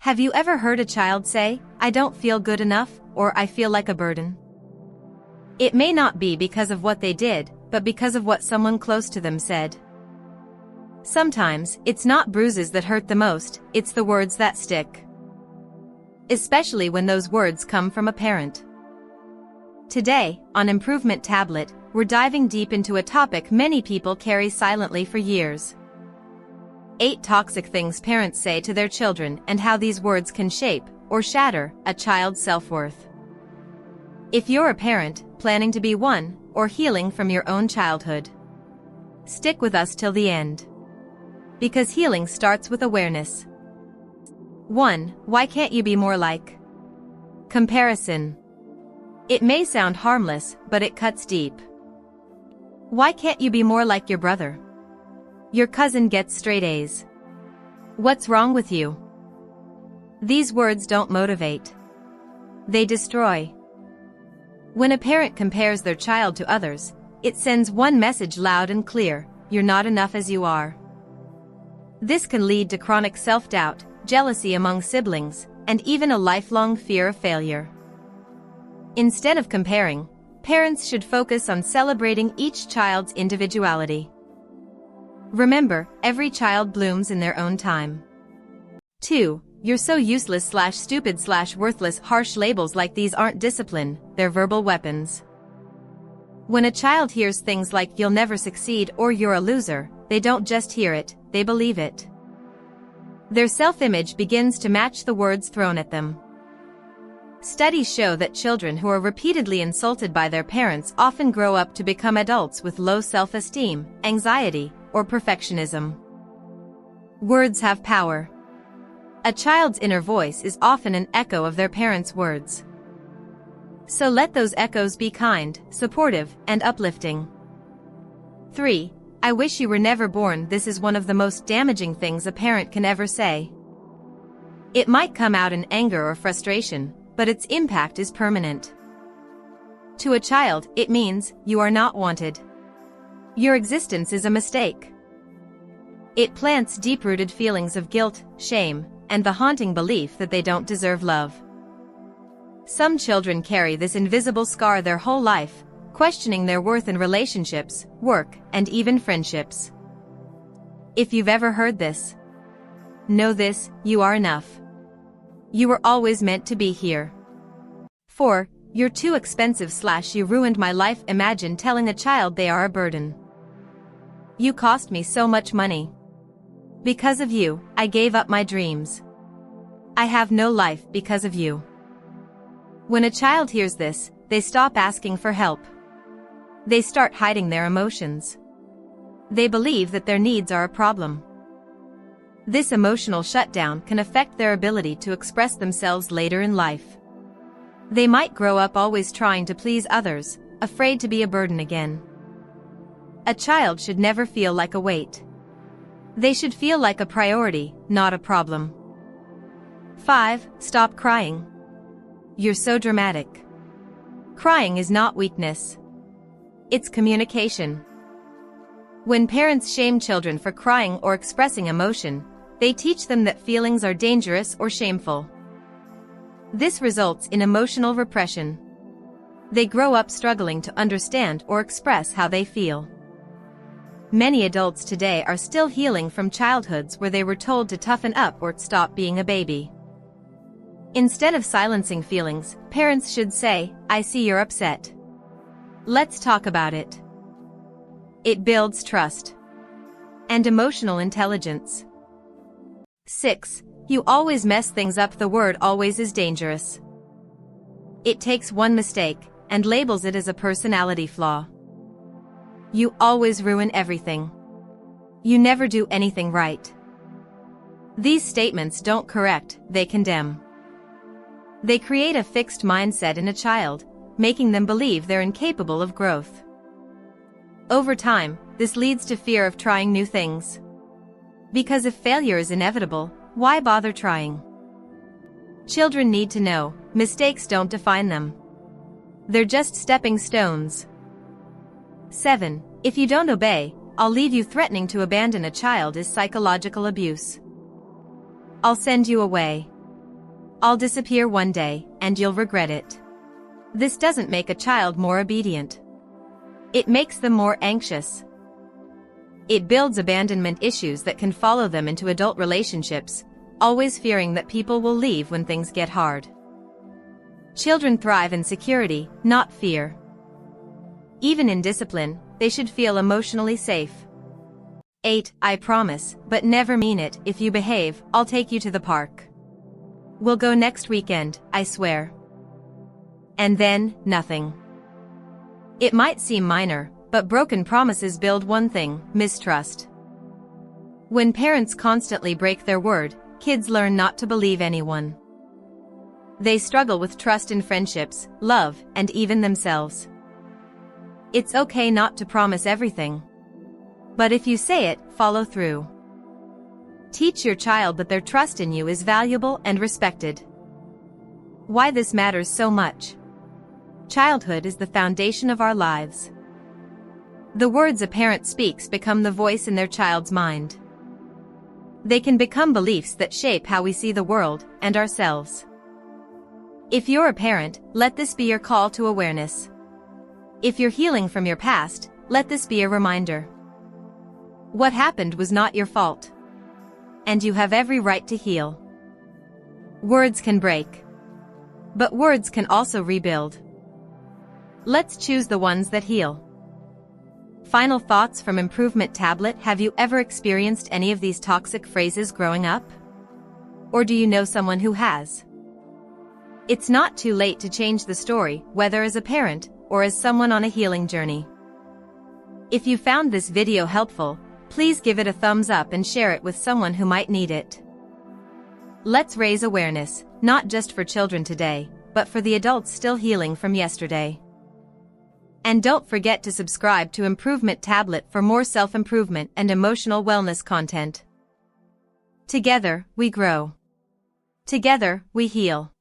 Have you ever heard a child say, "I don't feel good enough," or "I feel like a burden"? It may not be because of what they did, but because of what someone close to them said. Sometimes, it's not bruises that hurt the most, it's the words that stick. Especially when those words come from a parent. Today, on Improvement Tablet, we're diving deep into a topic many people carry silently for years. 8 toxic things parents say to their children and how these words can shape, or shatter, a child's self-worth. If you're a parent, planning to be one, or healing from your own childhood, stick with us till the end. Because healing starts with awareness. 1. Why can't you be more like? Comparison. It may sound harmless, but it cuts deep. Why can't you be more like your brother? Your cousin gets straight A's. What's wrong with you? These words don't motivate. They destroy. When a parent compares their child to others, it sends one message loud and clear: you're not enough as you are. This can lead to chronic self-doubt, jealousy among siblings, and even a lifelong fear of failure. Instead of comparing, parents should focus on celebrating each child's individuality. Remember, every child blooms in their own time. 2. You're so useless/stupid/worthless. Harsh labels like these aren't discipline, they're verbal weapons. When a child hears things like "you'll never succeed" or "you're a loser," they don't just hear it, they believe it. Their self-image begins to match the words thrown at them. Studies show that children who are repeatedly insulted by their parents often grow up to become adults with low self-esteem, anxiety, or perfectionism. Words have power. A child's inner voice is often an echo of their parents' words. So let those echoes be kind, supportive, and uplifting. 3. I wish you were never born. This is one of the most damaging things a parent can ever say. It might come out in anger or frustration, but its impact is permanent. To a child, it means, you are not wanted. Your existence is a mistake. It plants deep-rooted feelings of guilt, shame, and the haunting belief that they don't deserve love. Some children carry this invisible scar their whole life, questioning their worth in relationships, work, and even friendships. If you've ever heard this, know this: you are enough. You were always meant to be here. 4. You're too expensive/you ruined my life. Imagine telling a child they are a burden. You cost me so much money. Because of you, I gave up my dreams. I have no life because of you. When a child hears this, they stop asking for help. They start hiding their emotions. They believe that their needs are a problem. This emotional shutdown can affect their ability to express themselves later in life. They might grow up always trying to please others, afraid to be a burden again. A child should never feel like a weight. They should feel like a priority, not a problem. 5. Stop crying. You're so dramatic. Crying is not weakness. It's communication. When parents shame children for crying or expressing emotion, they teach them that feelings are dangerous or shameful. This results in emotional repression. They grow up struggling to understand or express how they feel. Many adults today are still healing from childhoods where they were told to toughen up or stop being a baby. Instead of silencing feelings, parents should say, "I see you're upset. Let's talk about it." It builds trust and emotional intelligence. 6. You always mess things up. The word always is dangerous. It takes one mistake and labels it as a personality flaw. You always ruin everything. You never do anything right. These statements don't correct, they condemn. They create a fixed mindset in a child, making them believe they're incapable of growth. Over time, this leads to fear of trying new things. Because if failure is inevitable, why bother trying? Children need to know, mistakes don't define them. They're just stepping stones. 7. If you don't obey, I'll leave you. Threatening to abandon a child is psychological abuse. I'll send you away. I'll disappear one day, and you'll regret it. This doesn't make a child more obedient. It makes them more anxious. It builds abandonment issues that can follow them into adult relationships, always fearing that people will leave when things get hard. Children thrive in security, not fear. Even in discipline, they should feel emotionally safe. 8. I promise, but never mean it, if you behave, I'll take you to the park. We'll go next weekend, I swear. And then, nothing. It might seem minor, but broken promises build one thing: mistrust. When parents constantly break their word, kids learn not to believe anyone. They struggle with trust in friendships, love, and even themselves. It's okay not to promise everything. But if you say it, follow through. Teach your child that their trust in you is valuable and respected. Why this matters so much. Childhood is the foundation of our lives. The words a parent speaks become the voice in their child's mind. They can become beliefs that shape how we see the world and ourselves. If you're a parent, let this be your call to awareness. If you're healing from your past, let this be a reminder. What happened was not your fault. And you have every right to heal. Words can break. But words can also rebuild. Let's choose the ones that heal. Final thoughts from Improvement Tablet. Have you ever experienced any of these toxic phrases growing up? Or do you know someone who has? It's not too late to change the story, whether as a parent or as someone on a healing journey. If you found this video helpful, please give it a thumbs up and share it with someone who might need it. Let's raise awareness, not just for children today, but for the adults still healing from yesterday. And don't forget to subscribe to Improvement Tablet for more self-improvement and emotional wellness content. Together, we grow. Together, we heal.